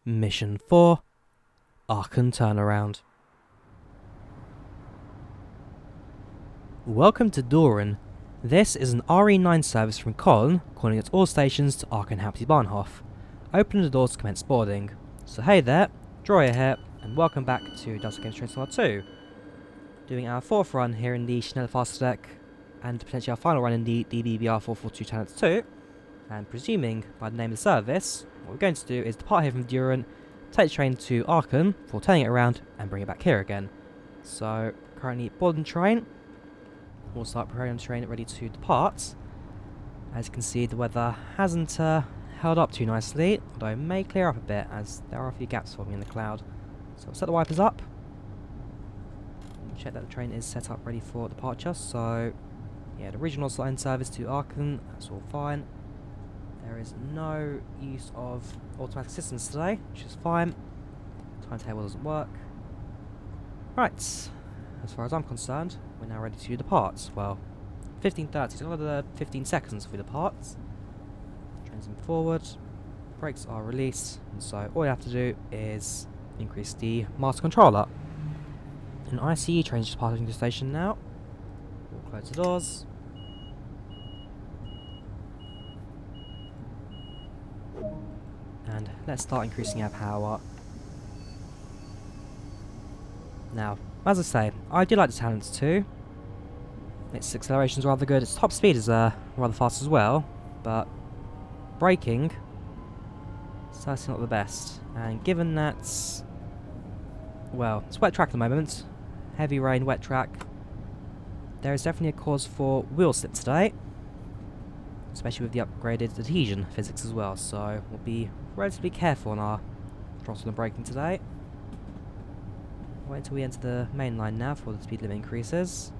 Mission 4, Aachen Turnaround. Welcome to Düren. This is an RE9 service from Köln, calling at all stations to Aachen Hauptbahnhof. Open the doors to commence boarding. So hey there, Drawyah here, and welcome back to Das Games Train Star 2. Doing our fourth run here in the Schnellfahrstrecke, and potentially our final run in the BBR442 Challenge 2. And presuming by the name of the service, what we're going to do is depart here from Düren, take the train to Aachen before turning it around and bring it back here again. So, currently boarding the train. We'll start preparing the train ready to depart. As you can see, the weather hasn't held up too nicely, although it may clear up a bit as there are a few gaps forming in the cloud. So we'll set the wipers up. Check that the train is set up ready for departure. So, yeah, the regional line service to Aachen, that's all fine. There is no use of automatic systems today, which is fine. Timetable doesn't work. Right, as far as I'm concerned, we're now ready to depart. Well, 15:30, so another 15 seconds for the depart. Train's moving forward, brakes are released, and so all you have to do is increase the master controller. An ICE train is just departing the station now. We'll close the doors. And let's start increasing our power. Now, as I say, I do like the Talent too. Its acceleration is rather good. Its top speed is rather fast as well, but braking is certainly not the best. And given that, well, it's wet track at the moment, heavy rain, wet track, there is definitely a cause for wheel slip today, especially with the upgraded adhesion physics as well. So we'll be relatively careful on our throttle and braking today. Wait until we enter the main line now before the speed limit increases.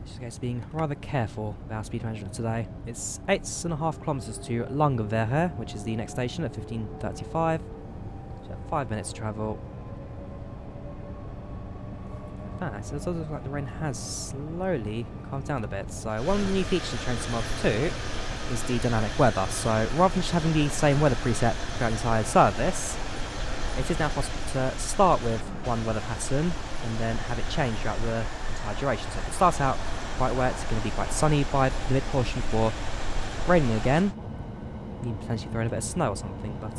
Just case being rather careful about speed management today. It's 8.5 kilometers to Langewehe, which is the next station at 15:35. So 5 minutes to travel. So it does look like the rain has slowly calmed down a bit. So one of the new features of Train Mod 2 is the dynamic weather. So rather than just having the same weather preset throughout the entire service, it is now possible to start with one weather pattern and then have it change throughout the entire duration. So if it starts out quite wet, it's going to be quite sunny by the mid portion before raining again. You can potentially throw in a bit of snow or something, but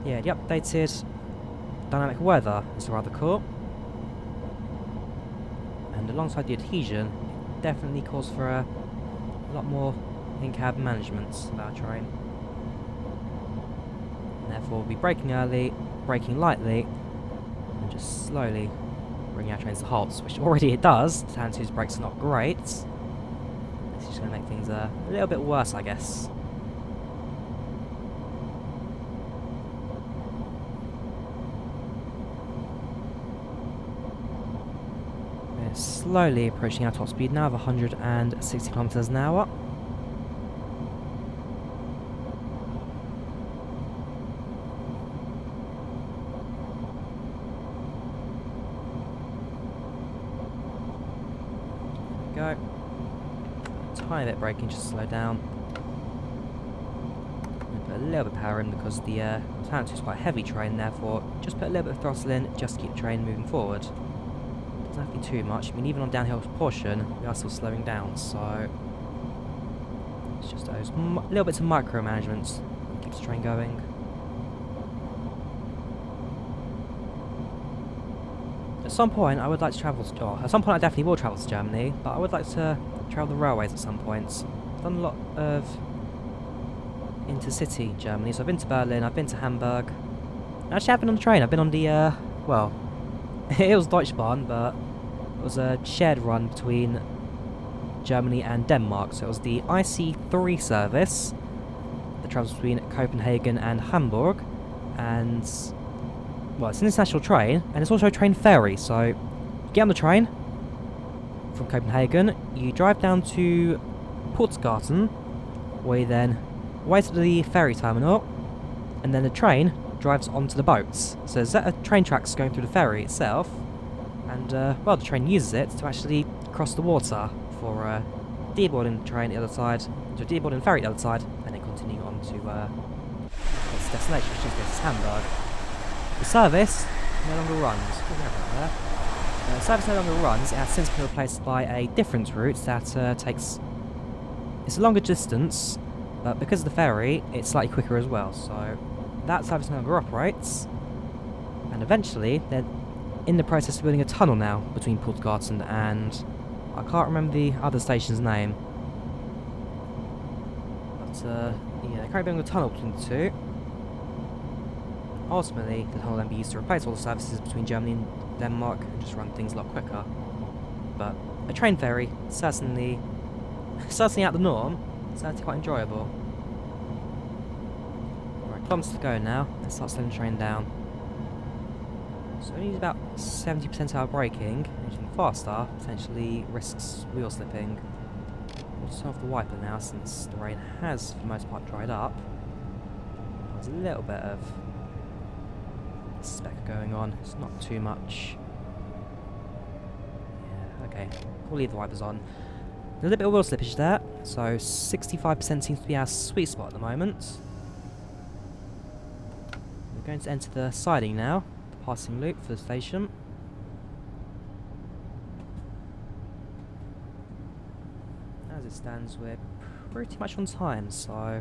yeah, the updated dynamic weather is rather cool. And alongside the adhesion, it definitely calls for a lot more in-cab management of our train. And therefore, we'll be braking early, braking lightly, and just slowly bringing our trains to halts, which already it does. The Talent 2's brakes are not great. This is just going to make things a little bit worse, I guess. Slowly approaching our top speed now of 160 kilometers an hour. There we go. Tiny bit braking just to slow down. Put a little bit of power in because the Talent 2 is quite a heavy train, therefore just put a little bit of throttle in just to keep the train moving forward. Nothing too much. I mean, even on downhill portion, we are still slowing down, so it's just those little bits of micromanagement that keeps the train going. At some point, I would like to travel to. Oh, at some point, I definitely will travel to Germany, but I would like to travel the railways at some point. I've done a lot of intercity Germany, so I've been to Berlin, I've been to Hamburg. Actually, I've been on the train. I've been on the well. It was Deutschbahn, but it was a shared run between Germany and Denmark. So it was the IC3 service that travels between Copenhagen and Hamburg. And, well, it's an international train, and it's also a train ferry. So you get on the train from Copenhagen, you drive down to Puttgarten, where you then wait at the ferry terminal, and then the train drives onto the boats. So there's a train tracks going through the ferry itself, and well, the train uses it to actually cross the water for deboarding the train at the other side, to deboarding the ferry at the other side, and then continuing on to its destination, which is Hamburg. The service no longer runs. The service no longer runs. It has since been replaced by a different route that takes... It's a longer distance, but because of the ferry, it's slightly quicker as well. So that service no longer operates. And eventually, they're in the process of building a tunnel now between Puttgarten and... I can't remember the other station's name. But, yeah, they're currently building a tunnel between the two. Ultimately, the tunnel will then be used to replace all the services between Germany and Denmark and just run things a lot quicker. But a train ferry, certainly out the norm, certainly quite enjoyable. Right, kilometres to go now. Let's start slowing the train down. So it needs about 70% hour braking. Anything faster potentially risks wheel slipping. We'll just turn off the wiper now since the rain has for the most part dried up. There's a little bit of speck going on. It's not too much. Yeah, okay. We'll leave the wipers on. A little bit of wheel slippage there, so 65% seems to be our sweet spot at the moment. We're going to enter the siding now, the passing loop for the station. As it stands, we're pretty much on time, so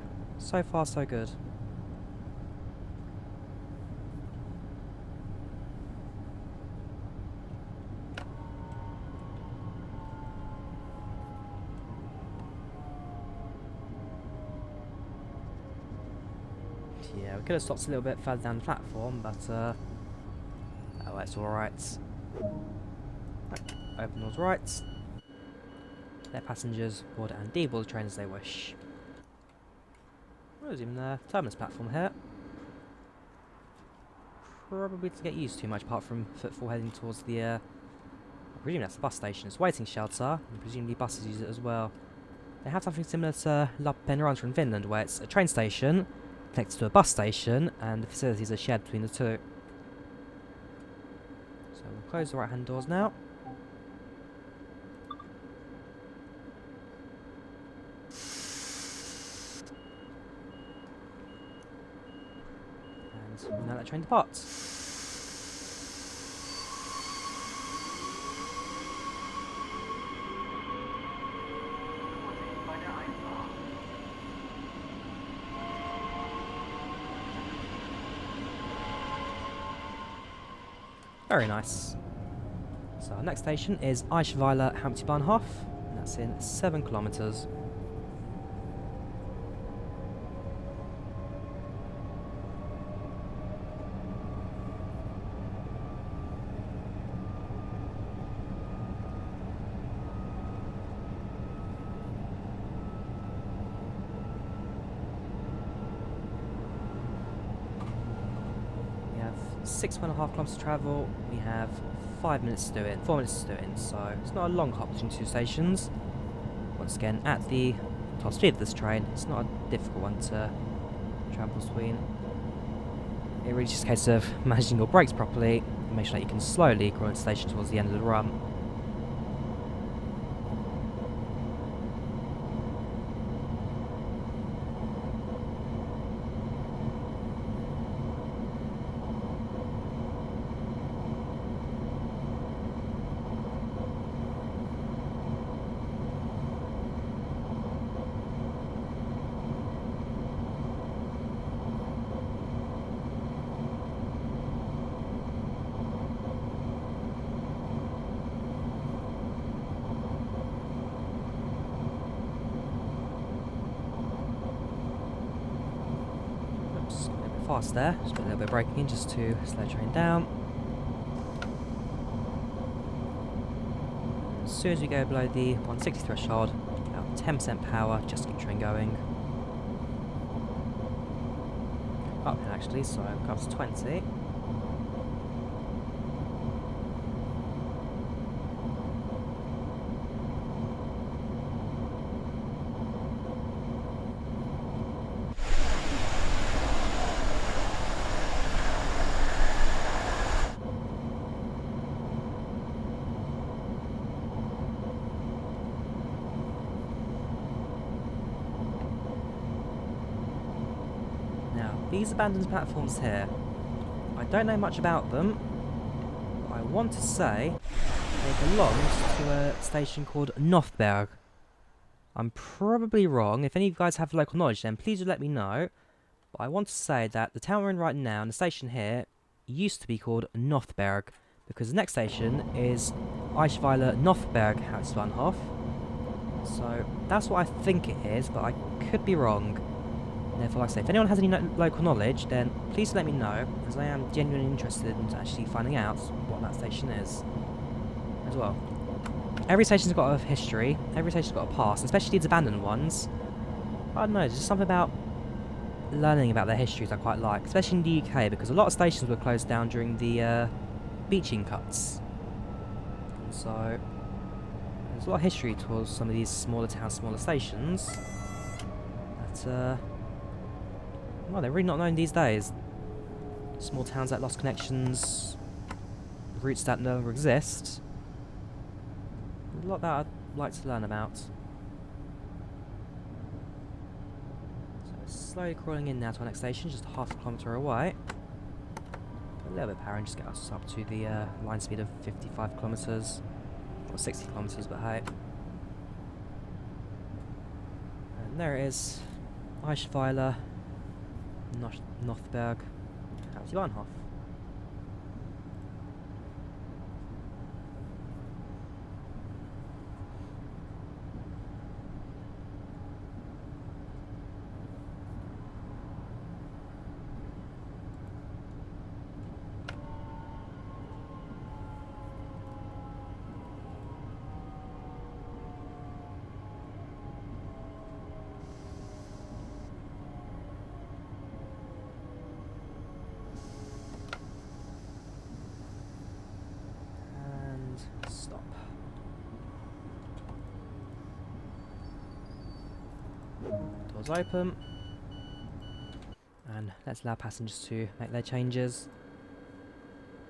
far so good. Yeah, we could have stopped a little bit further down the platform, but oh, that's alright. Right, open doors right. Let passengers board and deboard the train as they wish. There's even the terminus platform here. Probably to get used to much apart from footfall heading towards the I presume that's the bus station. It's waiting shelter, and presumably buses use it as well. They have something similar to Lappeenranta in Finland, where it's a train station connected to a bus station, and the facilities are shared between the two. So we'll close the right hand doors now. And we'll now let the train depart. Very nice. So our next station is Eichweiler Hauptbahnhof, and that's in 7 kilometres. We have 6.5 kilometres to travel. We have 5 minutes to do it, 4 minutes to do it, so it's not a long hop between two stations. Once again, at the top speed of this train, it's not a difficult one to travel between. It really just a case of managing your brakes properly and make sure that you can slowly grow into the station towards the end of the run. Fast there, just put a little bit of braking in just to slow the train down. As soon as we go below the 160 threshold, about 10% power, just to keep the train going. Uphill actually, so it comes to 20. Now, these abandoned platforms here, I don't know much about them. I want to say they belonged to a station called Nothberg. I'm probably wrong. If any of you guys have local knowledge, then please do let me know. But I want to say that the town we're in right now, and the station here, used to be called Nothberg, because the next station is Eichweiler Nothberg Hauptbahnhof. So that's what I think it is, but I could be wrong. Therefore, like I say, if anyone has any local knowledge, then please let me know, as I am genuinely interested in actually finding out what that station is as well. Every station's got a history, every station's got a past, especially these abandoned ones. I don't know, there's just something about learning about their histories I quite like, especially in the UK, because a lot of stations were closed down during the beaching cuts. And so there's a lot of history towards some of these smaller towns, smaller stations that, well, they're really not known these days. Small towns that lost connections, routes that no longer exist. A lot that I'd like to learn about. So we're slowly crawling in now to our next station, just half a kilometre away. Put a little bit of power and just get us up to the line speed of 55 kilometres, or 60 kilometres, but hey. And there it is, Eichweiler Nothberg Hauptbahnhof. Stop. Doors open. And let's allow passengers to make their changes.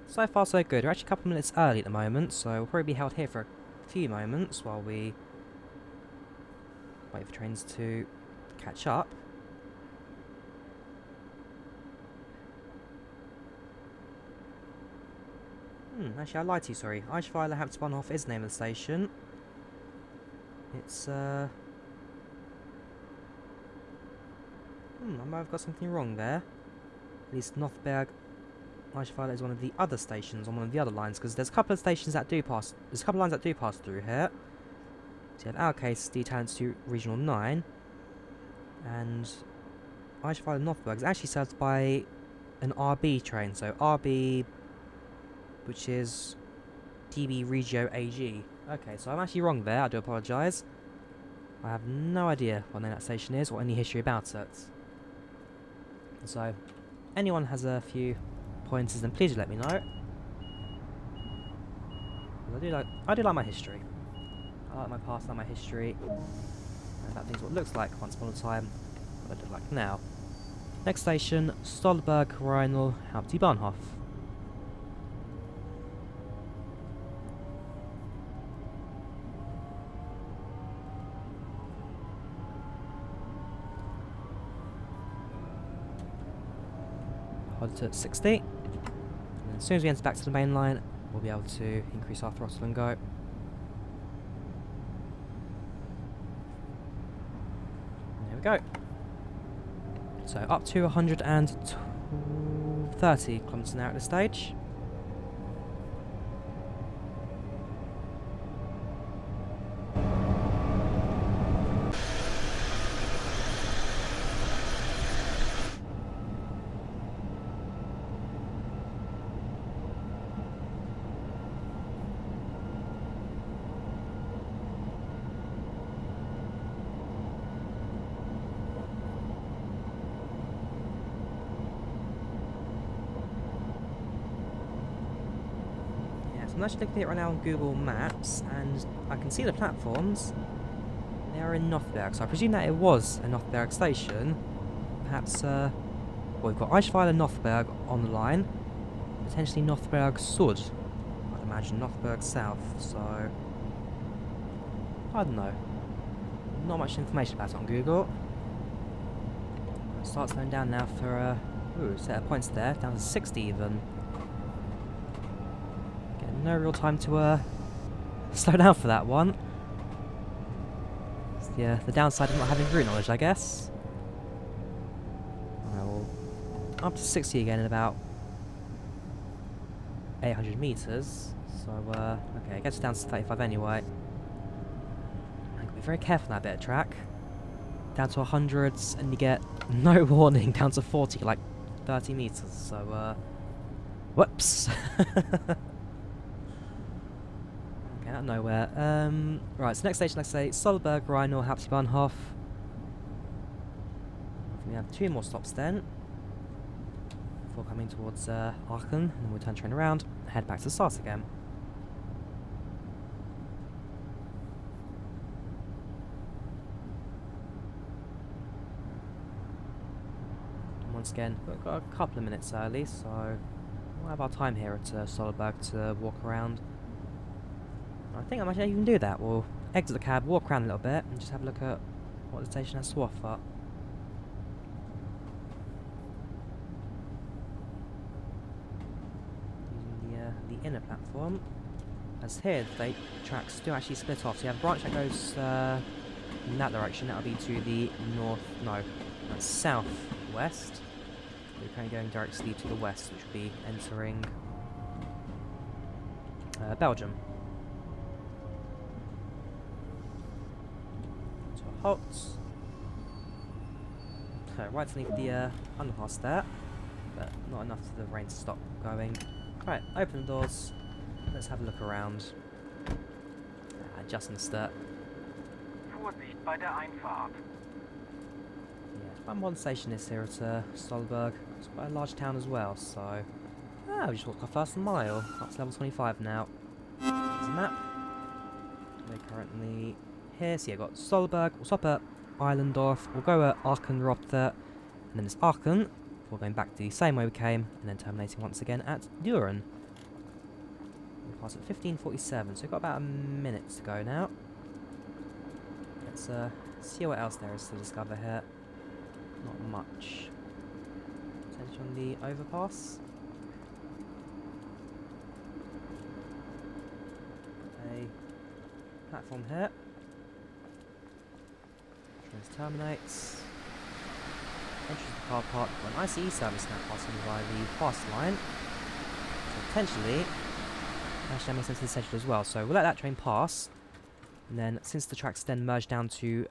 So far so good. We're actually a couple of minutes early at the moment, so we'll probably be held here for a few moments while we wait for trains to catch up. Actually I lied to you, sorry. Eichweiler Hauptbahnhof is the name of the station. It's, I might have got something wrong there. At least Nothberg Eichweiler is one of the other stations on one of the other lines, because there's a couple of stations that do pass, there's a couple of lines that do pass through here. So you have our case, D Talents to Regional 9, and Eichweiler Nothberg is actually served by an RB train, so RB, which is DB Regio AG. Okay, so I'm actually wrong there, I do apologise. I have no idea what name that station is, or any history about it. So, anyone has a few pointers, then please let me know. I do like my history. I like my past, I like my history. And that thing's what it looks like once upon a time, what I do like now. Next station, Stolberg Rheinl Hauptbahnhof. Hold it at 60. And as soon as we enter back to the main line, we'll be able to increase our throttle and go. There we go. So up to 130 kilometers an hour at this stage. I'm actually looking at it right now on Google Maps, and I can see the platforms. They are in Nothberg, so I presume that it was a Nothberg station. Perhaps, well, we've got Eichweiler Nothberg on the line, potentially Nothberg Sud. I'd imagine Nothberg South, so I don't know. Not much information about it on Google. Start slowing down now for set of points there, down to 60 even. Getting no real time to slow down for that one. It's the downside of not having route knowledge, I guess. Well, up to 60 again in about 800 meters. So okay, it gets down to 35 anyway. I gotta be very careful on that bit of track. Down to 100s, and you get no warning down to 40, like 30 meters. So whoops. Okay, out of nowhere. Right, so next station, like I say, Solberg, Rheinau, Hauptbahnhof. We have 2 more stops then before coming towards Aachen, and then we'll turn the train around and head back to the start again. And once again, we've got a couple of minutes early, so we'll have our time here at Solberg to walk around. I think I might even do that. We'll exit the cab, walk around a little bit, and just have a look at what the station has to offer. Using the inner platform. As here, the tracks do actually split off. So you have a branch that goes in that direction. That'll be to the southwest. We're currently going directly to the west, which will be entering Belgium. Halt. Right to leave the underpass there, but not enough for the rain to stop going. Right, open the doors. Let's have a look around. Just missed it. Vorsicht bei der Einfahrt. Yeah, quite a modern station is here at Solberg. It's quite a large town as well, so we just walked our first mile. Up to level 25 now. There's a map. We're currently here, so you've got Solberg, we'll stop at Eilendorf, we'll go at Aachen Ropter, and then it's Aachen, before going back the same way we came, and then terminating once again at Düren. We'll pass at 15:47, so we've got about a minute to go now. Let's see what else there is to discover here. Not much. Attention on the overpass. A platform here. Terminates. Enters the car park. Got an ICE service now passing by the fast line. So potentially, actually that makes sense to the schedule as well. So we'll let that train pass. And then, since the tracks then merge down to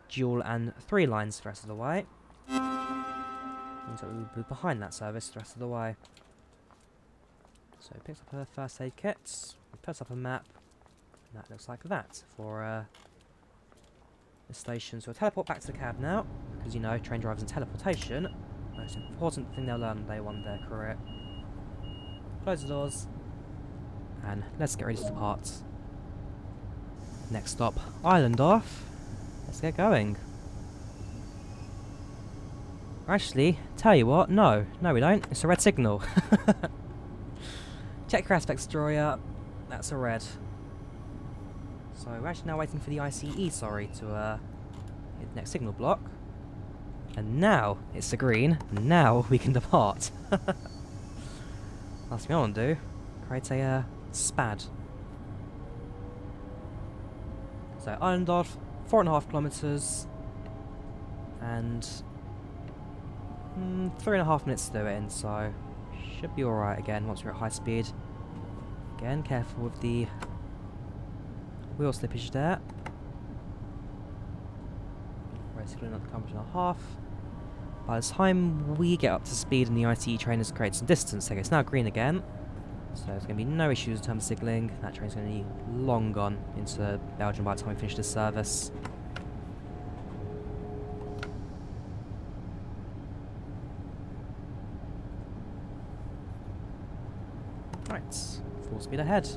dual and 3 lines the rest of the way, means that we'll be behind that service the rest of the way. So it picks up her first aid kits, puts up a map, and that looks like that for the station. So we'll teleport back to the cab now, because you know, train drivers and teleportation, most important thing they'll learn on day 1 of their career. Close the doors, and let's get ready to depart. Next stop, Eilendorf. Let's get going. Actually, tell you what, no we don't. It's a red signal. Check your aspects, Drawyah. That's a red. So we're actually now waiting for the ICE, to hit the next signal block. And now it's a green. Now we can depart. Last thing I want to do, create a SPAD. So Eilendorf, 4.5 kilometers, and 3.5 minutes to do it in. So should be alright again once we're at high speed. Again, careful with the wheel slippage there. Basically another kilometre and a half. By the time we get up to speed and the ICE train has created some distance, okay, it's now green again. So there's going to be no issues in terms of signalling. That train's going to be long gone into Belgium by the time we finish this service. Right, full speed ahead.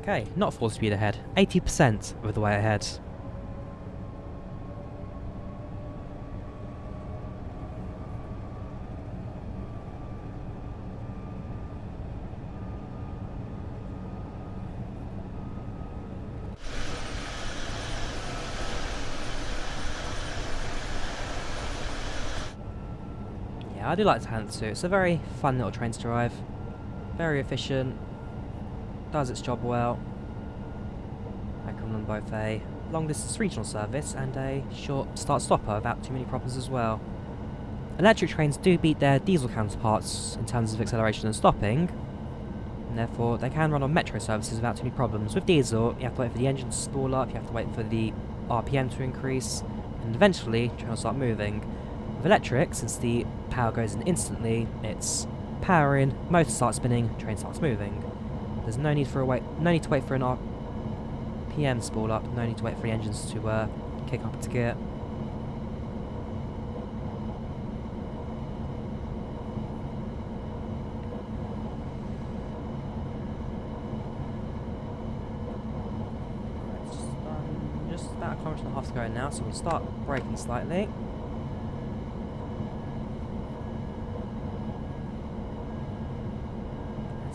Okay, not full speed ahead, 80% of the way ahead. Yeah, I do like Tanzu. It's a very fun little train to drive. Very efficient. Does its job well. I come on both a long distance regional service and a short start stopper without too many problems as well. Electric trains do beat their diesel counterparts in terms of acceleration and stopping, and therefore they can run on metro services without too many problems. With diesel, you have to wait for the engine to spool up, you have to wait for the RPM to increase, and eventually the train will start moving. With electric, since the power goes in instantly, it's power in, motor starts spinning, train starts moving. There's no need to wait for an RPM spool up, no need to wait for the engines to kick up into gear. Just about 1.5 kilometers to go now, so we'll start braking slightly.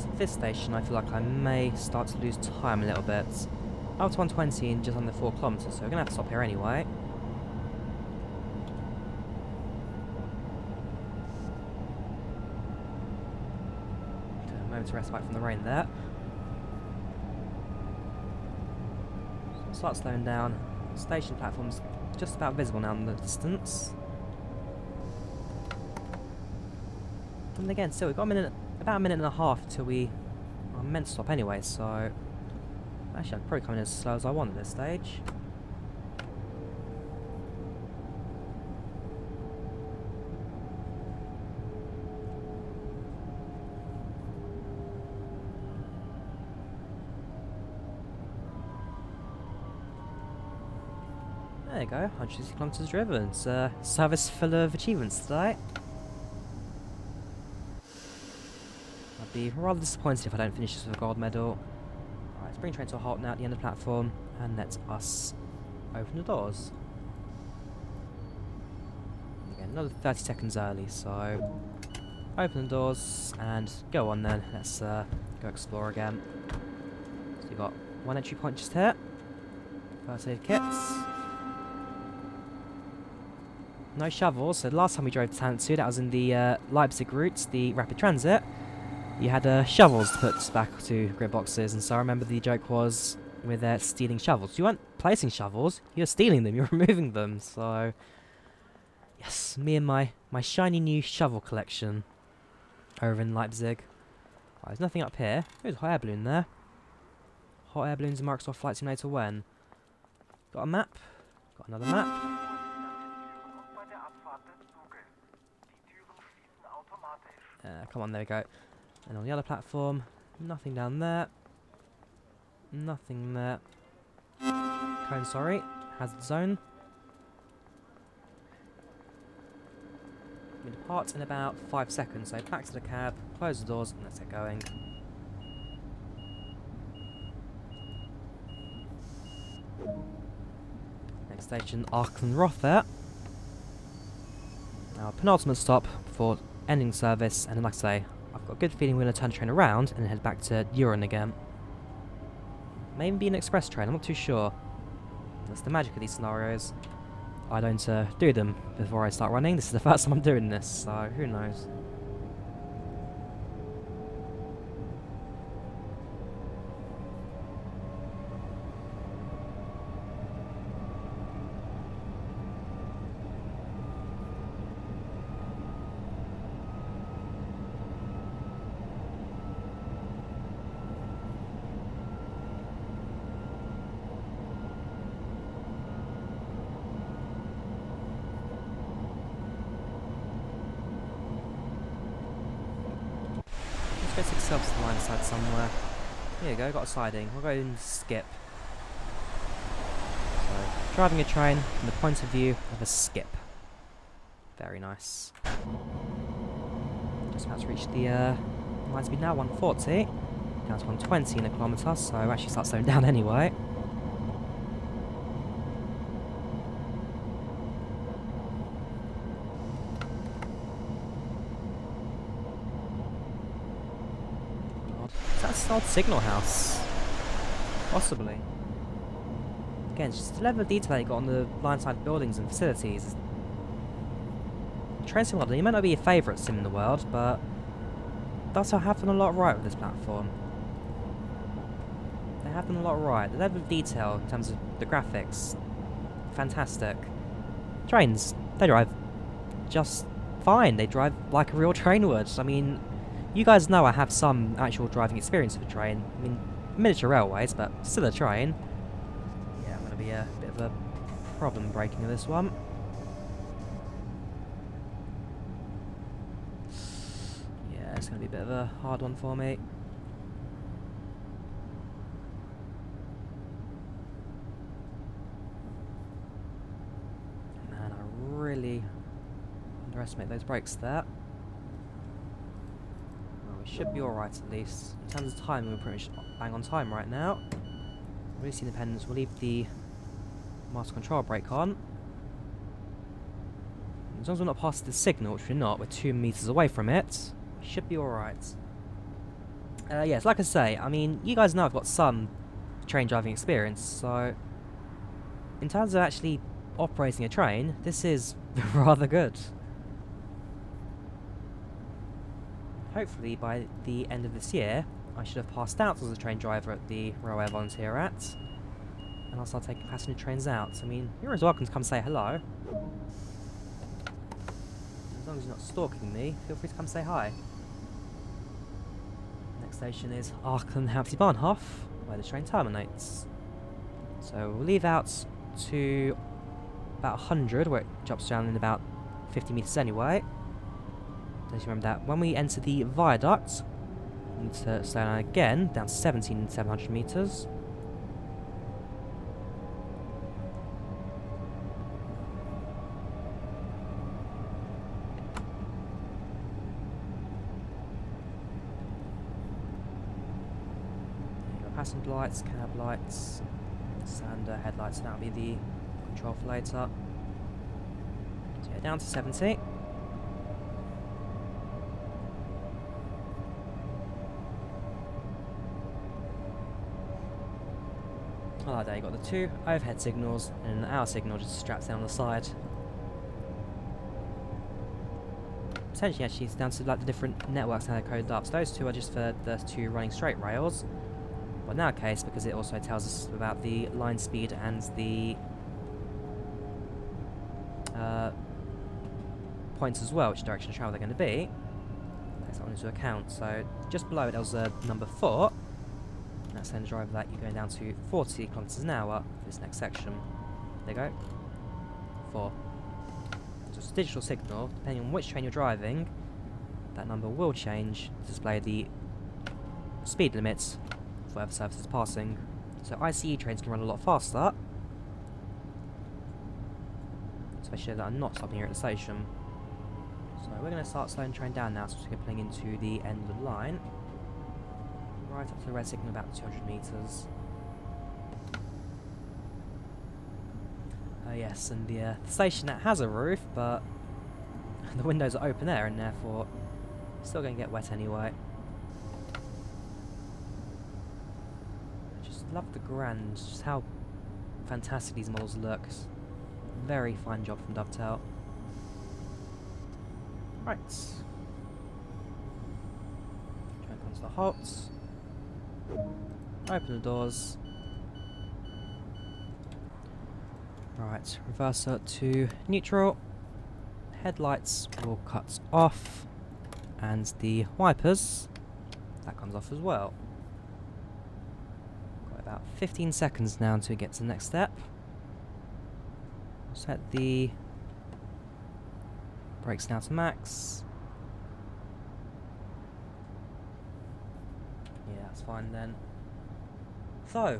At this station, I feel like I may start to lose time a little bit. Up to 120 in just under 4 kilometers, so we're gonna have to stop here anyway. Take a moment to respite from the rain there. Start slowing down. Station platform's just about visible now in the distance. And again, still, we've got about a minute and a half till we are meant to stop anyway, so actually I'm probably coming as slow as I want at this stage. There you go, 160 kilometers driven. It's a service full of achievements today. I'd be rather disappointed if I don't finish this with a gold medal. Alright, let's bring the train to a halt now at the end of the platform, and let us open the doors. Again, another 30 seconds early, so open the doors and go on then. Let's go explore again. So you've got one entry point just here. First aid kits. No shovels, so the last time we drove to Tanzu, that was in the Leipzig route, the rapid transit. You had shovels to put back to grid boxes, and so I remember the joke was with stealing shovels. You weren't placing shovels, you were stealing them, you were removing them, so yes, me and my shiny new shovel collection over in Leipzig. Right, there's nothing up here. There's a hot air balloon there. Hot air balloons in Microsoft Flight Simulator when? Got a map, got another map. Come on, there we go. And on the other platform, nothing down there. Nothing there. Cone, sorry. Hazard zone. We depart in about 5 seconds, so back to the cab, close the doors, and let's get going. Next station, Aachen Rothar. Our penultimate stop before ending service, and then like I say, I've got a good feeling we're going to turn the train around and head back to Düren again. Maybe be an express train, I'm not too sure. That's the magic of these scenarios. I don't do them before I start running. This is the first time I'm doing this, so who knows. Let's go 6 subs to the line side somewhere. Here you go, got a siding. We'll go and skip. So, driving a train from the point of view of a skip. Very nice. Just about to reach the line speed now, 140. Down to 120 in a kilometre, so I actually start slowing down anyway. That's an old signal house. Possibly. Again, it's just the level of detail you got on the line side buildings and facilities. train sim model, it might not be your favourite sim in the world, but that's how have done a lot right with this platform. They have done a lot right. The level of detail in terms of the graphics, fantastic. Trains, they drive just fine. They drive like a real train would. I mean, you guys know I have some actual driving experience of a train. I mean, miniature railways, but still a train. Yeah, I'm going to be a bit of a problem breaking this one. Yeah, it's going to be a bit of a hard one for me. Man, I really underestimate those brakes there. Well, we should be alright at least. In terms of time, we're pretty much bang on time right now. Release independence, we'll leave the master control brake on. As long as we're not past the signal, which we're not, we're 2 meters away from it, we should be alright. Yes, like I say, I mean, you guys know I've got some train driving experience, so in terms of actually operating a train, this is rather good. Hopefully by the end of this year, I should have passed out as a train driver at the railway I volunteer at, and I'll start taking passenger trains out. I mean, you're as welcome to come say hello. As long as you're not stalking me, feel free to come say hi. Next station is Aachen Hauptbahnhof, where the train terminates. So we'll leave out to about 100, where it drops down in about 50 meters anyway. Please remember that when we enter the viaduct, we need to slow down again, down to 17,700 meters. Passenger lights, cab lights, and headlights, and that'll be the control for later. So yeah, down to 70. Oh, there you got the 2 overhead signals and our signal just straps down on the side. Potentially actually it's down to like the different networks and how they're coded up. So those 2 are just for the 2 running straight rails. But in our case, because it also tells us about the line speed and the points as well, which direction of travel they're going to be, takes that one into account. So just below it there was number 4. And that's telling the driver that you're going down to 40 kilometers an hour for this next section. There you go. 4. So it's a digital signal. Depending on which train you're driving, that number will change to display the speed limits for whatever service is passing. So ICE trains can run a lot faster, especially that I'm not stopping here at the station. So we're going to start slowing the train down now, so we're pulling into the end of the line. Right up to the red signal, about 200 meters. Yes, and the station that has a roof, but the windows are open air and therefore still going to get wet anyway. I just love the grand, just how fantastic these models look. Very fine job from Dovetail. Right. Train comes to a halt. Open the doors. Right, reverser to neutral. Headlights will cut off. And the wipers, that comes off as well. Got about 15 seconds now until we get to the next step. Set the brakes now to max. Yeah, that's fine then. So,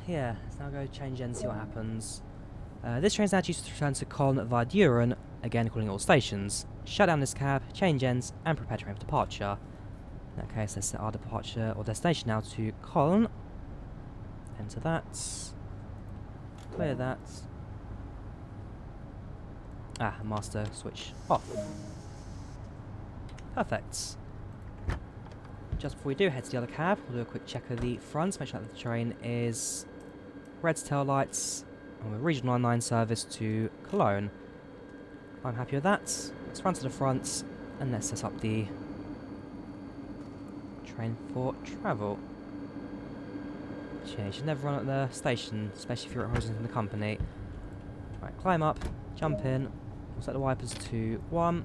yeah, let's now go change and see what happens. This train's now due to return to Köln via Düren, again calling all stations. Shut down this cab, change ends, and prepare train for departure. In that case, let's set our departure or destination now to Köln. Enter that. Clear that. Master switch off. Perfect. Just before we do head to the other cab, we'll do a quick check of the front, make sure that the train is red tail lights, and with regional 9 service to Cologne. I'm happy with that. Let's let's run to the front and let's set up the train for travel. Yeah, you should never run at the station, especially if you're at Horizon in the company. Right, climb up, jump in, we'll set the wipers to 1.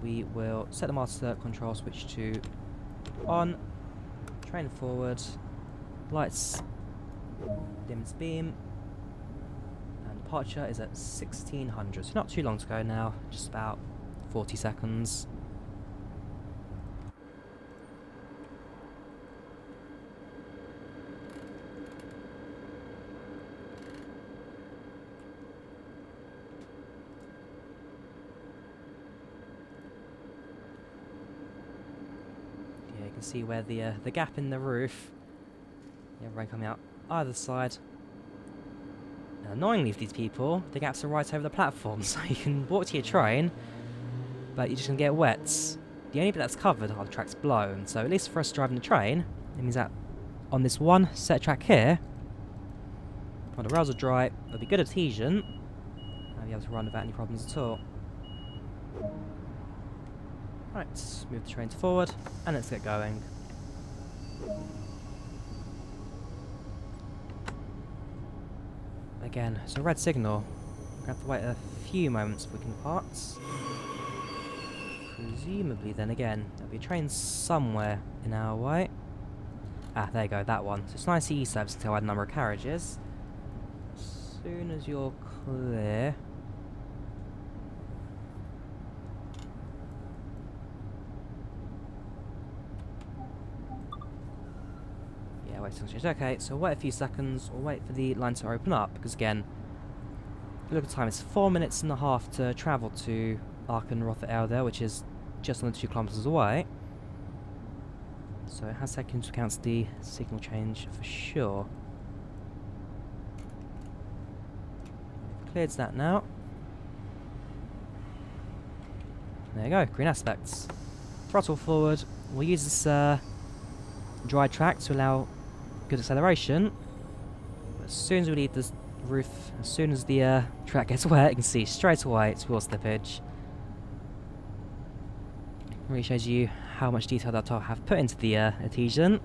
We will set the master control switch to on, train forward, lights, dims beam, and departure is at 1600, so not too long to go now, just about 40 seconds. You can see where the gap in the roof, rain coming out either side. And annoyingly for these people, the gaps are right over the platform, so you can walk to your train, but you're just going to get wet. The only bit that's covered are the tracks below, so at least for us driving the train, it means that on this one set track here, when the rails are dry, it'll be good adhesion, and be able to run without any problems at all. Right, move the trains forward, and let's get going. Again, it's a red signal. We're going to have to wait a few moments before we can depart. Presumably then again, there'll be a train somewhere in our way. Ah, there you go, that one. So it's nice E service to tell by the number of carriages. As soon as you're clear... Okay, so wait a few seconds, or wait for the line to open up, because again, if you look at the time, it's 4 minutes and a half to travel to Aachen there, which is just under 2 kilometers away. So it has taken into account the signal change for sure. Cleared that now. There you go, green aspects. Throttle forward. We'll use this dry track to allow good acceleration. As soon as we leave this roof, as soon as the track gets wet, you can see straight away it's wheel slippage. Really shows you how much detail that I have put into the adhesion,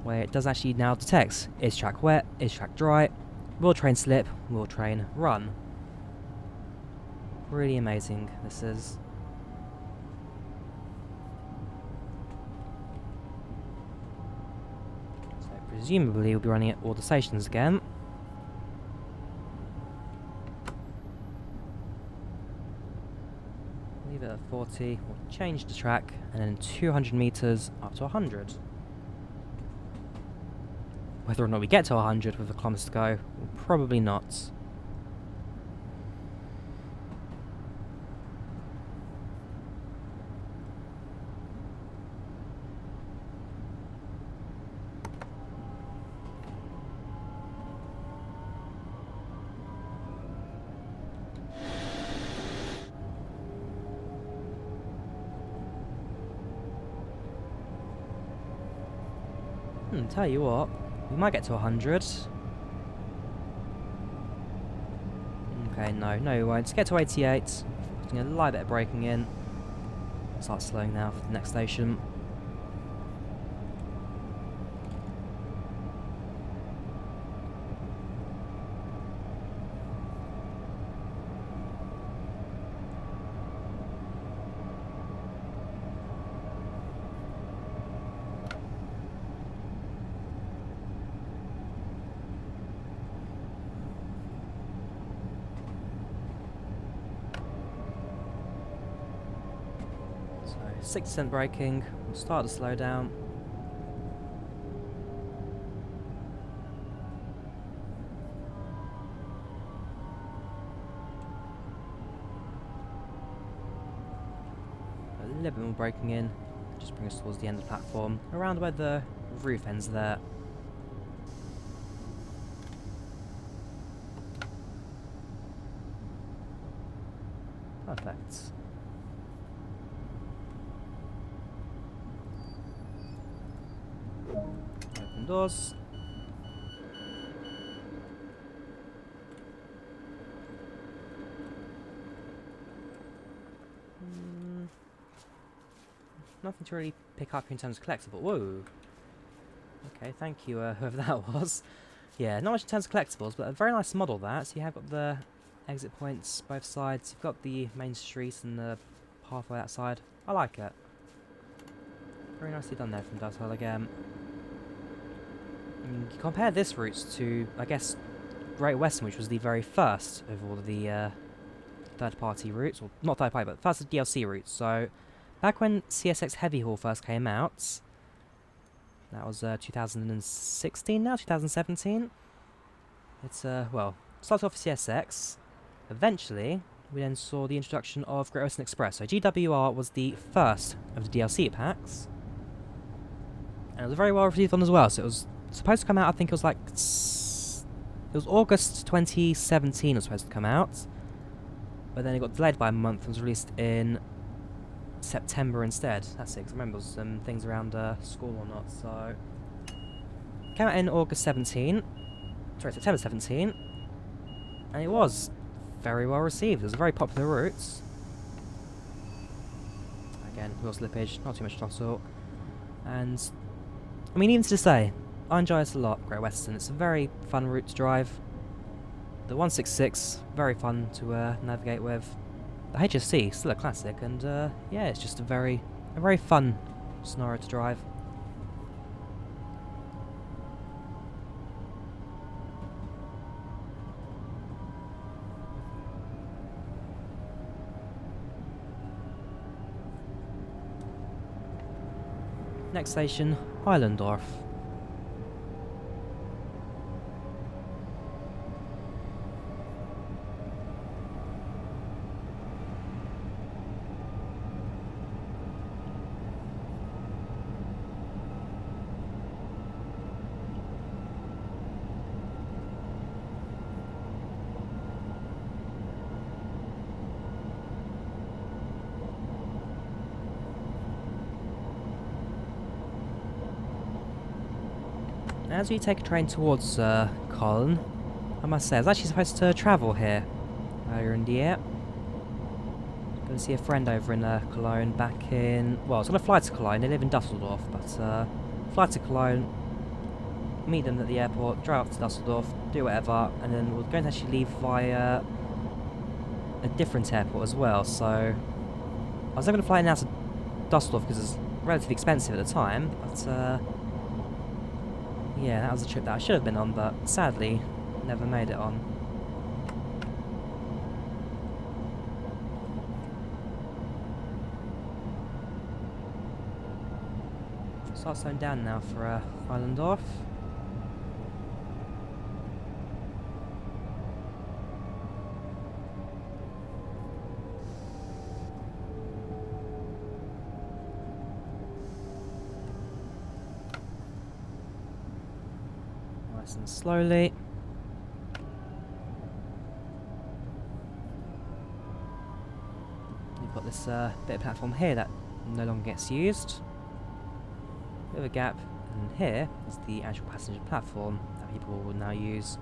where it does actually now detect, is track wet, is track dry, will train slip, will train run. Really amazing this is. Presumably we'll be running at all the stations again. Leave it at 40, we'll change the track, and then 200 meters up to 100. Whether or not we get to 100 with a kilometers to go, probably not. Tell you what, we might get to 100. Okay, no, we won't. Let's get to 88. Putting a light bit of braking in. Start slowing now for the next station. So 6% braking, we'll start to slow down. A little bit more braking in, just bring us towards the end of the platform, around where the roof ends there. Perfect. Open doors. nothing to really pick up in terms of collectible. Whoa. Okay, thank you, whoever that was. Yeah, not much in terms of collectibles, but a very nice model that. So you have got the exit points both sides. You've got the main street and the pathway outside. I like it. Very nicely done there from Dovetail again. You compare this route to, I guess, Great Western, which was the very first of all of the third-party routes, or not third-party, but first of DLC routes. So, back when CSX Heavy Haul first came out, that was 2016 now, 2017. It's, well, started off with CSX. Eventually, we then saw the introduction of Great Western Express. So GWR was the first of the DLC packs. And it was very well received on as well. So it was supposed to come out, I think it was like... It was August 2017 it was supposed to come out. But then it got delayed by a month and was released in September instead. That's it, 'cause I remember there was some things around school or not, so... Came out in August 17. Sorry, September 17. And it was very well received. It was a very popular route. Again, wheel slippage, not too much throttle. And, I mean, even to this day, I enjoy it a lot, Great Western. It's a very fun route to drive. The 166, very fun to navigate with. The HSC, still a classic, and yeah, it's just a very fun scenario to drive. Next station, Heilendorf. As we take a train towards Köln, I must say, I was actually supposed to travel here earlier in the year. Going to see a friend over in Cologne back in... Well, I was going to fly to Cologne, they live in Dusseldorf, but fly to Cologne, meet them at the airport, drive up to Dusseldorf, do whatever, and then we're going to actually leave via a different airport as well, so... I was going to fly now to Dusseldorf because it's relatively expensive at the time, but... yeah, that was a trip that I should have been on, but sadly, never made it on. Start slowing down now for Heilendorf. Nice and slowly. You've got this bit of platform here that no longer gets used. Bit of a gap, and here is the actual passenger platform that people will now use.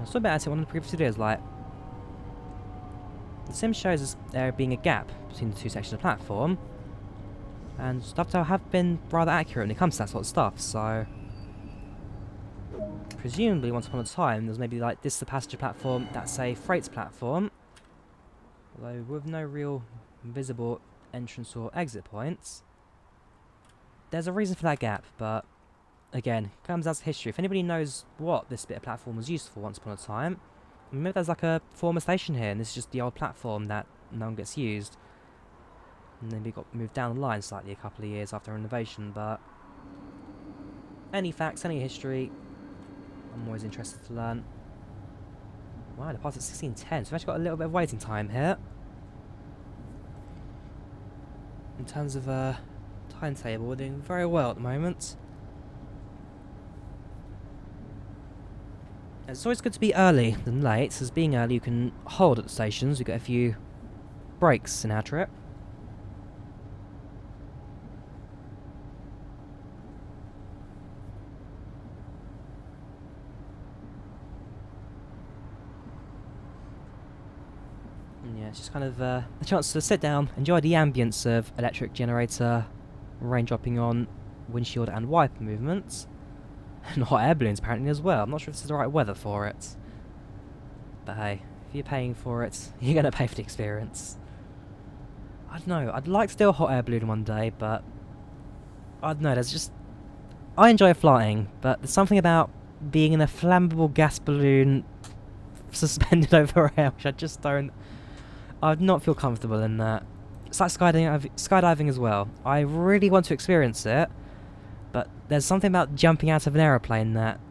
I saw about it in one of the previous videos, like, the sim shows us there being a gap between the two sections of the platform, and Dovetail have been rather accurate when it comes to that sort of stuff, so... Presumably, once upon a time, there's maybe like, this is the passenger platform, that's a freight platform, although with no real visible entrance or exit points. There's a reason for that gap, but again, it comes out of history. If anybody knows what this bit of platform was used for once upon a time, maybe there's like a former station here and this is just the old platform that no one gets used. And then we got moved down the line slightly a couple of years after renovation, but any facts, any history, I'm always interested to learn. Wow, the part's at 16:10, so we've actually got a little bit of waiting time here. In terms of timetable, we're doing very well at the moment. It's always good to be early than late, as being early you can hold at the stations, we get a few breaks in our trip. And yeah, it's just kind of a chance to sit down, enjoy the ambience of electric generator, rain dropping on, windshield and wiper movements, and hot air balloons apparently as well. I'm not sure if this is the right weather for it. But hey, if you're paying for it, you're going to pay for the experience. I don't know, I'd like to do a hot air balloon one day, but I don't know, there's just... I enjoy flying, but there's something about being in a flammable gas balloon suspended over air, which I just don't... I'd not feel comfortable in that. It's like skydiving as well. I really want to experience it, but there's something about jumping out of an aeroplane that...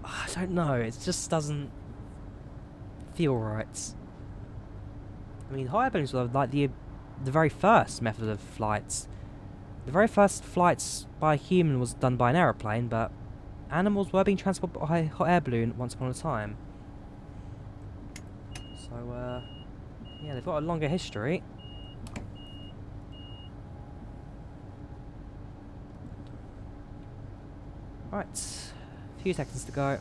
I don't know, it just doesn't feel right. I mean, hot air balloons were like the very first method of flights. The very first flights by a human was done by an aeroplane, but animals were being transported by a hot air balloon once upon a time. So, yeah, they've got a longer history. Right, a few seconds to go.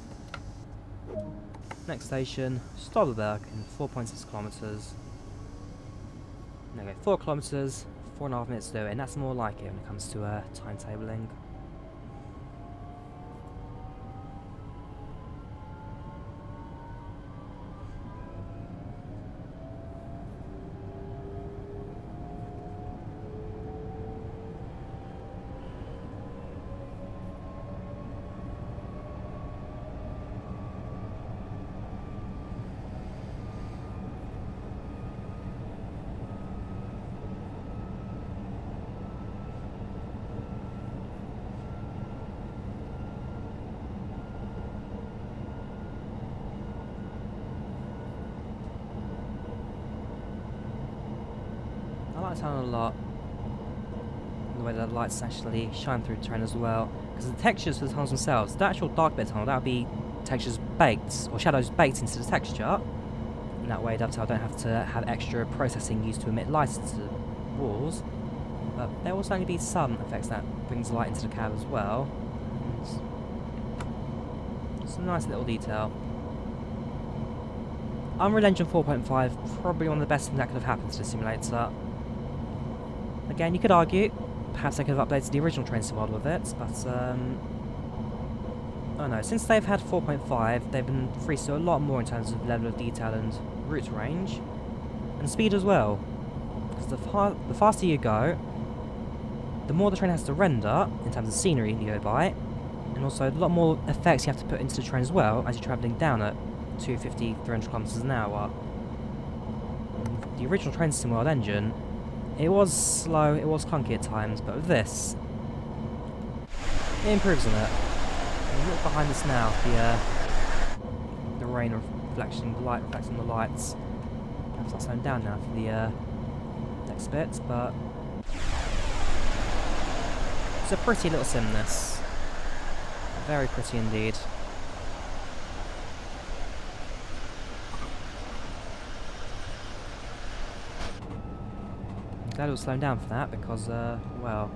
Next station, Stolberg in 4.6 kilometers. There we go, 4 kilometers, 4.5 minutes to do it, and that's more like it when it comes to timetabling. I like that a lot. The way that the lights actually shine through the terrain as well. Because the textures for the tunnels themselves, the actual dark bit tunnel, that would be textures baked, or shadows baked into the texture. And that way Dovetail don't have to have extra processing used to emit light into the walls. But there will certainly be some effects that brings light into the cab as well. It's a nice little detail. Unreal Engine 4.5, probably one of the best things that could have happened to the simulator. Again, you could argue, perhaps they could have updated the original train sim model with it, but I don't know, since they've had 4.5, they've been free to do a lot more in terms of level of detail and route range, and speed as well. Because the faster you go, the more the train has to render, in terms of scenery you go by, and also a lot more effects you have to put into the train as well, as you're travelling down at 250, 300 kilometers an hour. The original train sim world engine, it was slow, it was clunky at times, but with this, it improves on it. And look behind us now, the rain reflection, the light reflecting the lights. Perhaps I'll slowing down now for the next bit, but it's a pretty little sim, this. Very pretty indeed. I'm glad it was slowing down for that because, well,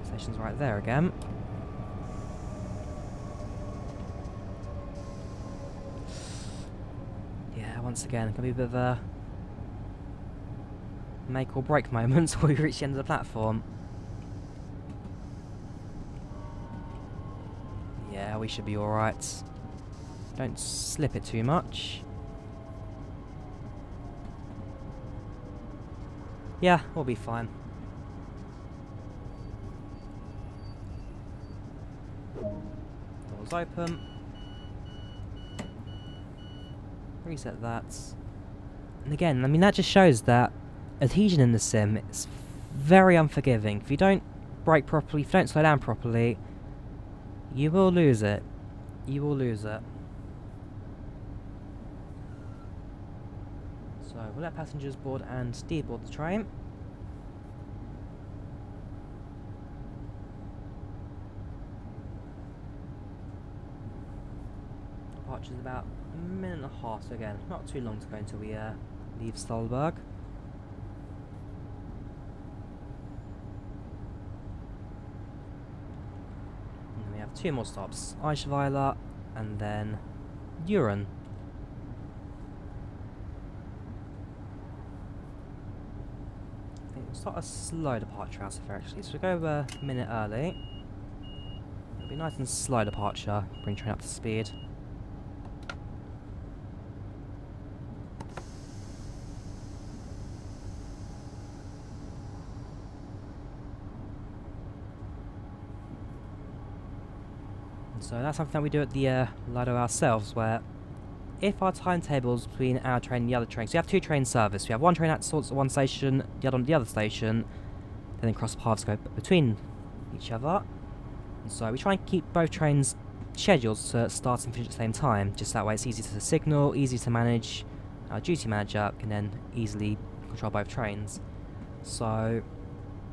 the station's right there again. Yeah, once again, gonna be a bit of a make or break moment before we reach the end of the platform. Yeah, we should be alright. Don't slip it too much. Yeah, we'll be fine. Doors open. Reset that. And again, I mean, that just shows that adhesion in the sim is very unforgiving. If you don't brake properly, if you don't slow down properly, you will lose it. You will lose it. So, we'll let passengers board and deboard the train. Departure is about a minute and a half, so again, not too long to go until we leave Stolberg. And then we have 2 more stops, Eichweiler and then Düren. start a slow departure out of here actually. So we'll go a minute early. It'll be nice and slow departure, bring train up to speed. And so that's something that we do at the Lido ourselves, where if our timetables between our train and the other train, so we have two train service, we have one train that sorts at one station, the other on the other station, then cross paths go between each other. And so we try and keep both trains scheduled to start and finish at the same time, just that way it's easy to signal, easy to manage. Our duty manager can then easily control both trains. So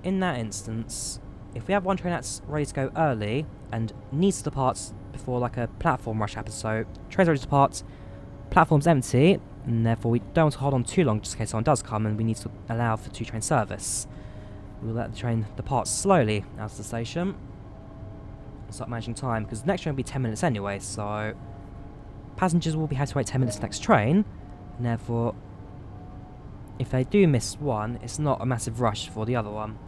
in that instance, if we have one train that's ready to go early and needs to depart before like a platform rush happens, so train's ready to depart, platform's empty, and therefore we don't want to hold on too long just in case someone does come and we need to allow for two train service. We'll let the train depart slowly out of the station and start managing time, because the next train will be 10 minutes anyway, so passengers will be having to wait 10 minutes for the next train, and therefore if they do miss one, it's not a massive rush for the other one.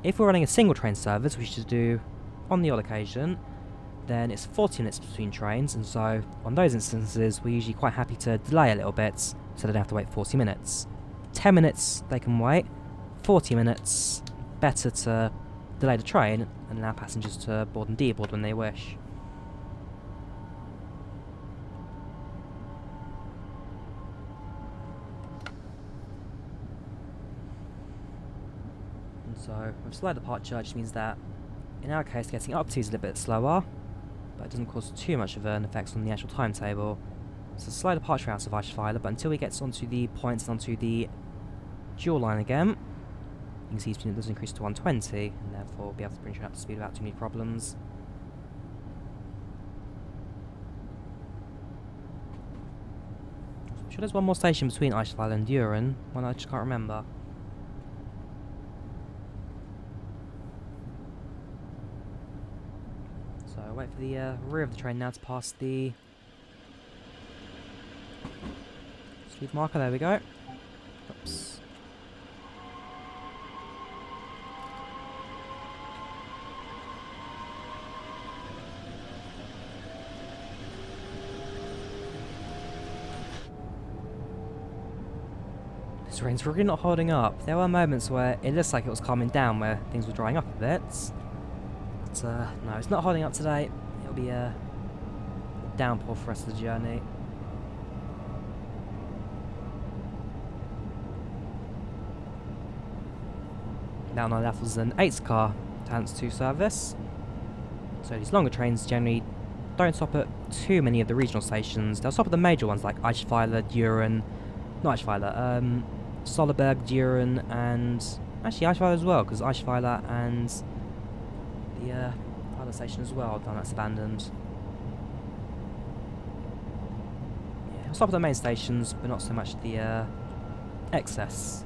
If we're running a single train service, which is do on the odd occasion, then it's 40 minutes between trains, and so on those instances we're usually quite happy to delay a little bit so they don't have to wait 40 minutes. 10 minutes they can wait, 40 minutes better to delay the train and allow passengers to board and deboard when they wish. And so with slow departure, it just means that in our case getting up to is a little bit slower, but it doesn't cause too much of an effect on the actual timetable. So slow departure out of Eichweiler, but until we get onto the points and onto the dual line again, you can see speed does increase to 120, and therefore we'll be able to bring train up to speed without too many problems. I'm sure there's one more station between Eichweiler and Düren, one I just can't remember. So wait for the rear of the train now to pass the speed marker. There we go. Oops. This rain's really not holding up. There were moments where it looks like it was calming down, where things were drying up a bit. But no, it's not holding up today. It'll be a downpour for the rest of the journey. Now on our left was an 8 car Talents 2 service. So these longer trains generally don't stop at too many of the regional stations. They'll stop at the major ones like Eichweiler, Düren, not Eichweiler, Solleberg, Düren, and actually Eichweiler as well, because Eichweiler and the other station as well, that's abandoned. Yeah, we'll stop at the main stations, but not so much the excess.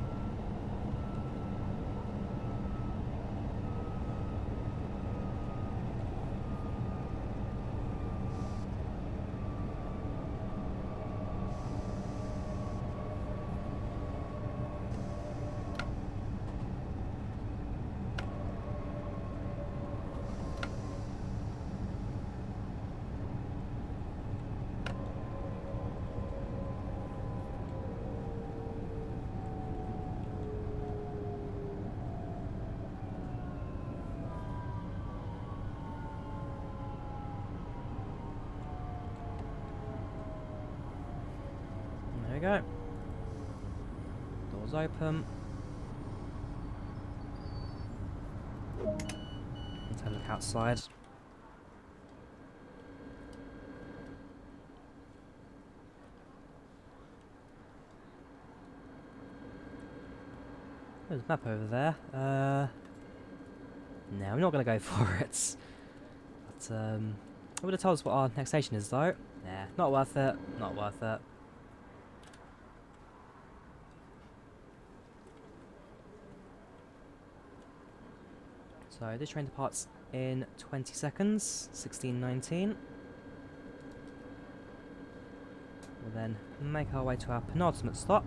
There we go. Doors open. Let's have a look outside. There's a map over there. No, we're not going to go for it. But, it would have told us what our next station is, though. Nah, not worth it. Not worth it. So this train departs in 20 seconds, 16:19. We'll then make our way to our penultimate stop.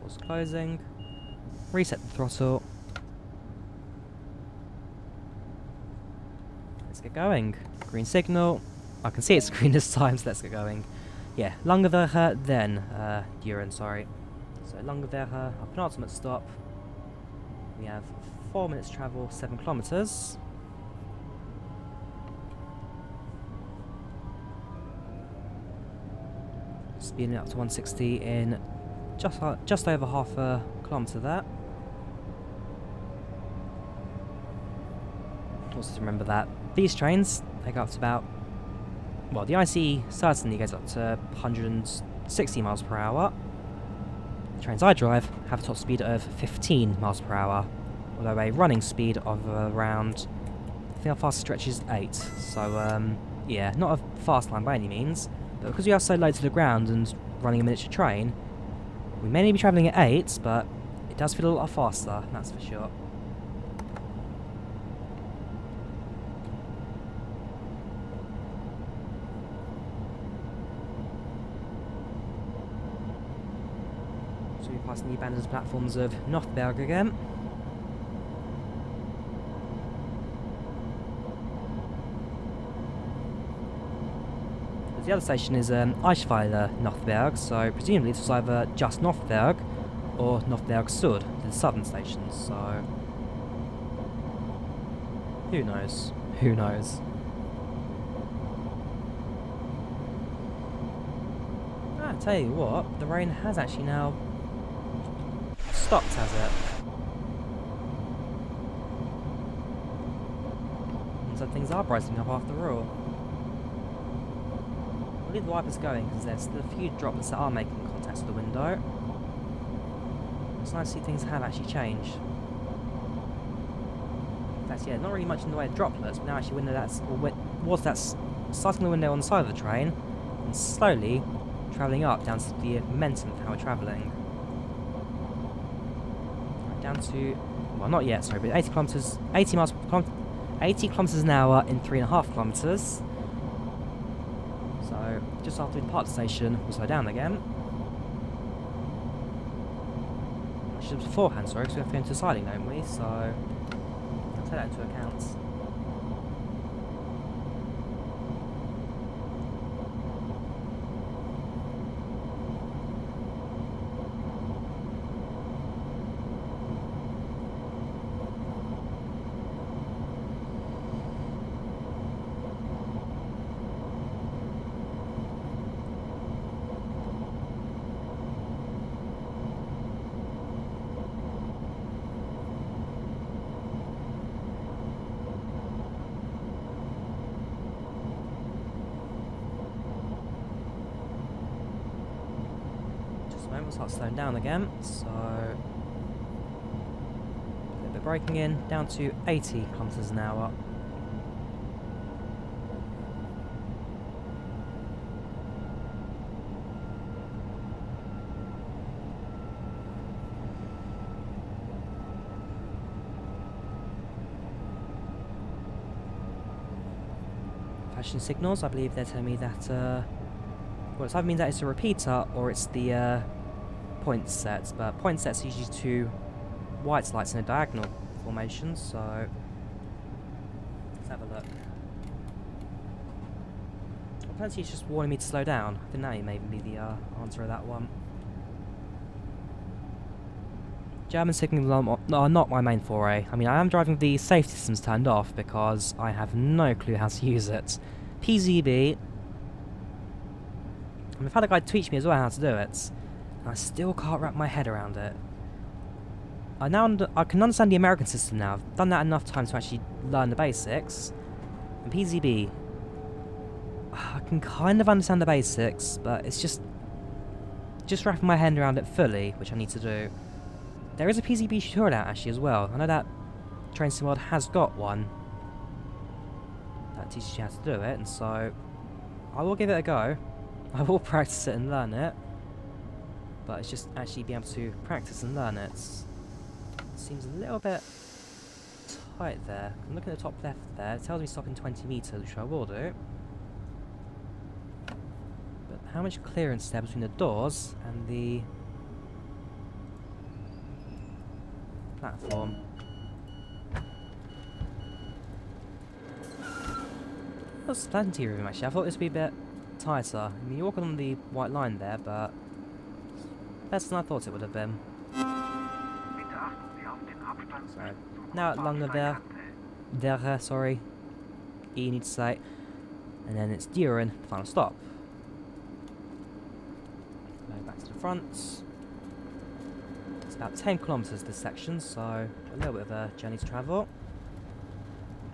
Doors closing. Reset the throttle. Let's get going. Green signal. I can see it's green this time, so let's get going. Yeah, Langewehe, then Düren, sorry. So Langewehe, our penultimate stop. We have 4 minutes travel, 7 kilometers. Speeding up to 160 in just over half a kilometre there. Also to remember that these trains, they go up to about, well, the ICE certainly goes up to 160 miles per hour. The trains I drive have a top speed of 15 miles per hour, although a running speed of around, I think our fastest stretch is 8. So, yeah, not a fast line by any means, but because we are so low to the ground and running a miniature train, we may be travelling at 8, but it does feel a lot faster, that's for sure. So we pass the abandoned platforms of Northberg again. The other station is Eichweiler Northberg, so presumably this was either just Northberg or Northberg Sud, the southern stations, so who knows? Who knows? I tell you what, the rain has actually now stopped, has it? And so things are brightening up after all. I'll leave the wipers going because there's still a few droplets that are making contact with the window. It's nice to see things have actually changed. In fact, yeah, not really much in the way of droplets, but now actually window that's, starting the window on the side of the train and slowly travelling up down to the momentum of how we're travelling. Right, down to, well, not yet, sorry, but 80 kilometres an hour in 3.5 kilometres. So, just after we depart the station, we'll slow down again. I should have beforehand, sorry, because we have to go into siding, don't we? So, I'll take that into account. We'll start slowing down again, so a little bit braking in, down to 80 kilometres an hour. Flashing signals, I believe they're telling me that, well, it's either means that it's a repeater or it's the point sets, but point sets are usually 2 white lights in a diagonal formation, so let's have a look. Apparently it's just warning me to slow down. I think that may be the answer of that one. German signals are not my main foray. I mean, I am driving the safety systems turned off because I have no clue how to use it. PZB, and I've had a guy teach me as well how to do it. I still can't wrap my head around it. I can understand the American system now. I've done that enough times to actually learn the basics. And PZB, I can kind of understand the basics, but it's just wrapping my head around it fully, which I need to do. There is a PZB tutorial out actually as well. I know that Train Sim World has got one that teaches you how to do it, and so I will give it a go. I will practice it and learn it. But it's just actually being able to practice and learn it. Seems a little bit tight there. I'm looking at the top left there. It tells me stop in 20 metres, which I will do. But how much clearance is there between the doors and the platform. There's plenty of room actually. I thought this would be a bit tighter. I mean, you're walking on the white line there, but better than I thought it would have been. Bitte achten Sie auf den Abstand So, zwischen now at Langewehr, sorry, you need to say, and then it's Düren, the final stop. Go back to the front. It's about 10 kilometres this section, so a little bit of a journey to travel.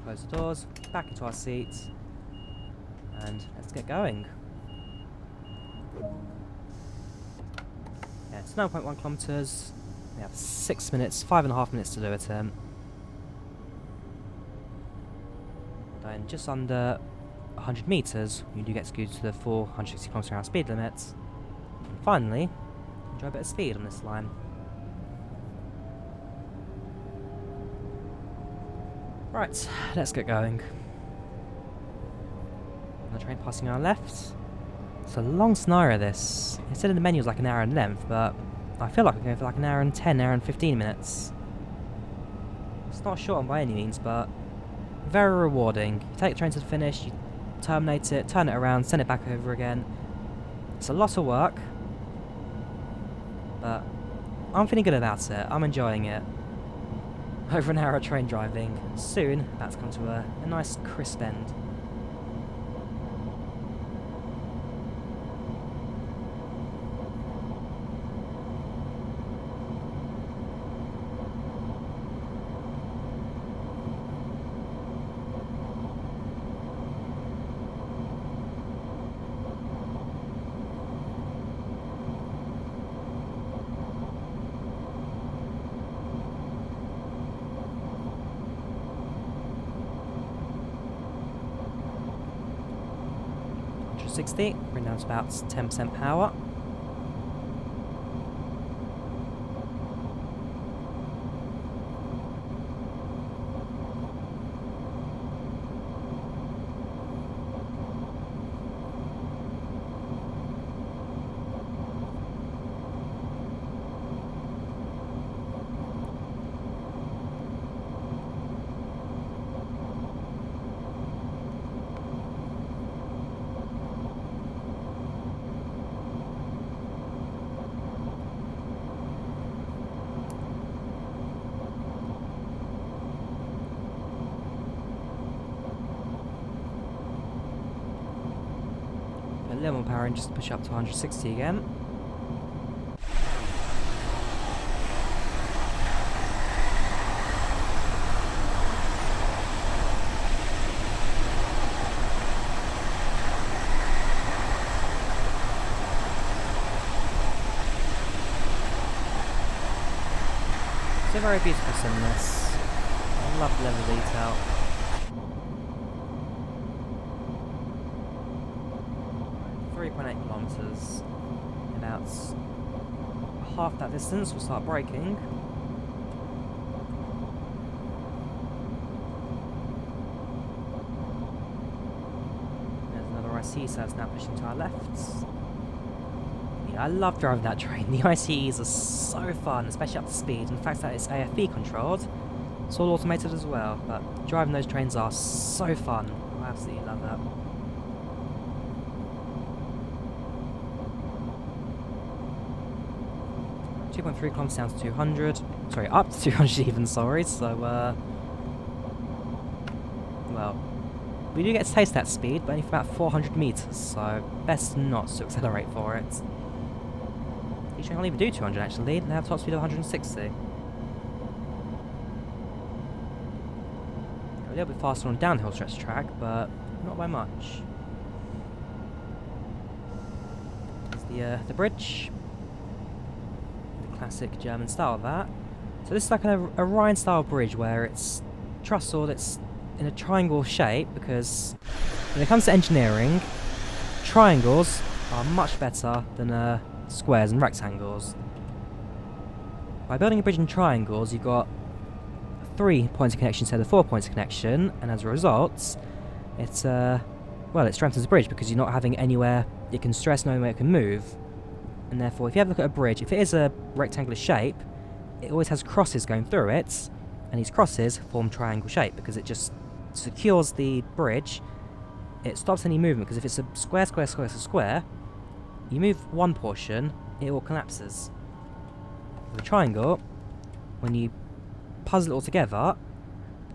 Close the doors, back into our seats, and let's get going. Yeah, it's 9.1 kilometres. We have 6 minutes, 5.5 minutes to do it in. Then just under 100 metres, you do get to go to the 460 km/h speed limit. And finally, enjoy a bit of speed on this line. Right, let's get going. The train passing on our left. It's a long scenario this. It said in the menu it was like an hour in length, but I feel like we're going for like an hour and 10, hour and 15 minutes. It's not short by any means, but very rewarding. You take the train to the finish, you terminate it, turn it around, send it back over again. It's a lot of work, but I'm feeling good about it. I'm enjoying it. Over an hour of train driving. Soon, that's come to a nice crisp end. Bring down to about 10% power. A little more power in just to push up to 160 again. It's a very beautiful sim this. I love the level of detail. Kilometres. About half that distance we'll start braking. There's another ICE, so it's now pushing to our left. Yeah, I love driving that train. The ICEs are so fun, especially up to speed, and the fact that it's AFB controlled. It's all automated as well, but driving those trains are so fun. I absolutely love that. 2.3 kilometers down to 200. Sorry, up to 200 even, sorry. So, well, we do get to taste that speed, but only for about 400 meters, so best not to accelerate for it. You can't even do 200 actually, they have top speed of 160. A little bit faster on downhill stretch track, but not by much. There's the bridge. Classic German style of that. So this is like a Rhine style bridge where it's trussled, it's in a triangle shape, because when it comes to engineering, triangles are much better than squares and rectangles. By building a bridge in triangles, you've got 3 points of connection instead of 4 points of connection, and as a result, it's well, it strengthens the bridge because you're not having anywhere it can stress, no way it can move. And therefore, if you have a look at a bridge, if it is a rectangular shape, it always has crosses going through it, and these crosses form triangle shape because it just secures the bridge. It stops any movement because if it's a square, square, square, square, you move one portion, it all collapses. With a triangle, when you puzzle it all together,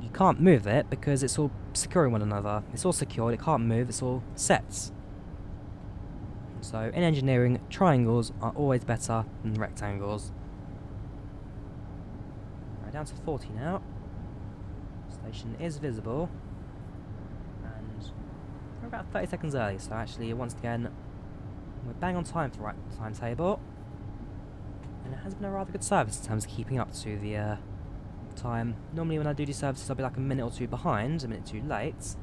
you can't move it because it's all securing one another. It's all secured, it can't move, it's all set. So in engineering, triangles are always better than rectangles. Right, down to 40 now. Station is visible. And we're about 30 seconds early, so actually once again, we're bang on time for right timetable. And it has been a rather good service in terms of keeping up to the time. Normally when I do these services I'll be like a minute or two behind, a minute too late.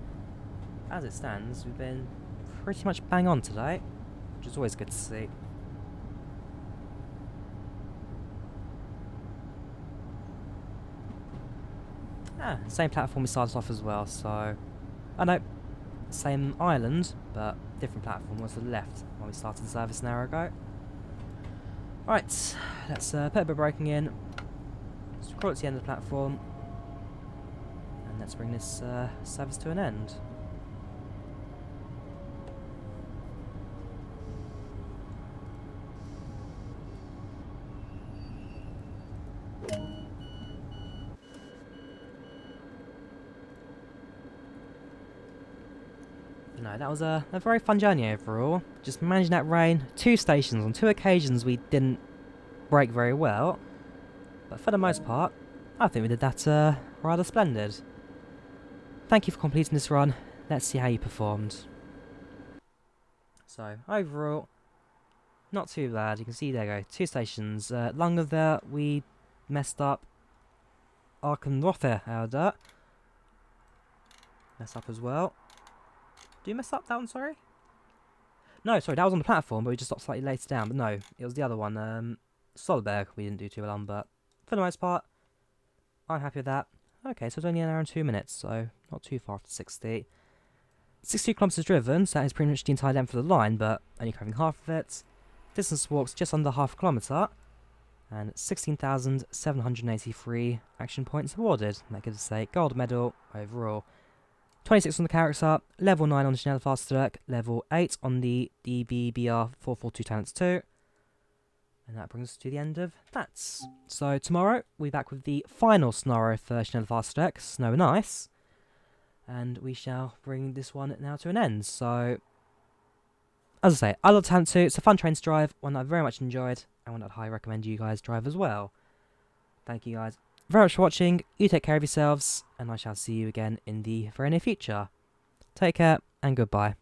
As it stands, we've been pretty much bang on today, which is always good to see. Same platform we started off as well, so... I know, same island, but different platform was to the left when we started the service an hour ago. Right, let's put a bit of braking in. Let's crawl to the end of the platform. And let's bring this service to an end. No, that was a very fun journey overall. Just managing that rain. 2 stations. On 2 occasions we didn't brake very well. But for the most part, I think we did that rather splendid. Thank you for completing this run. Let's see how you performed. So, overall, not too bad. You can see there you go. 2 stations. Longer there, we messed up. Aachen, Drawyah, messed up as well. Do you mess up that one, sorry? No, sorry, that was on the platform, but we just stopped slightly later down. But no, it was the other one. Solberg we didn't do too well on, but for the most part, I'm happy with that. Okay, so it's only an hour and 2 minutes, so not too far after 60. 62 kilometres driven, so that is pretty much the entire length of the line, but only covering half of it. Distance walks just under half a kilometre, and 16,783 action points awarded. That gives us a gold medal overall. 26 on the character, level 9 on the Schnellfahrstrecke, level 8 on the DVBR 442 Talents 2. And that brings us to the end of that. So tomorrow, we'll be back with the final scenario for Schnellfahrstrecke, Snow and Ice. And we shall bring this one now to an end. So, as I say, I love Talent 2. It's a fun train to drive, one that I very much enjoyed, and one that I highly recommend you guys drive as well. Thank you guys very much for watching. You take care of yourselves, and I shall see you again in the very near future. Take care, and goodbye.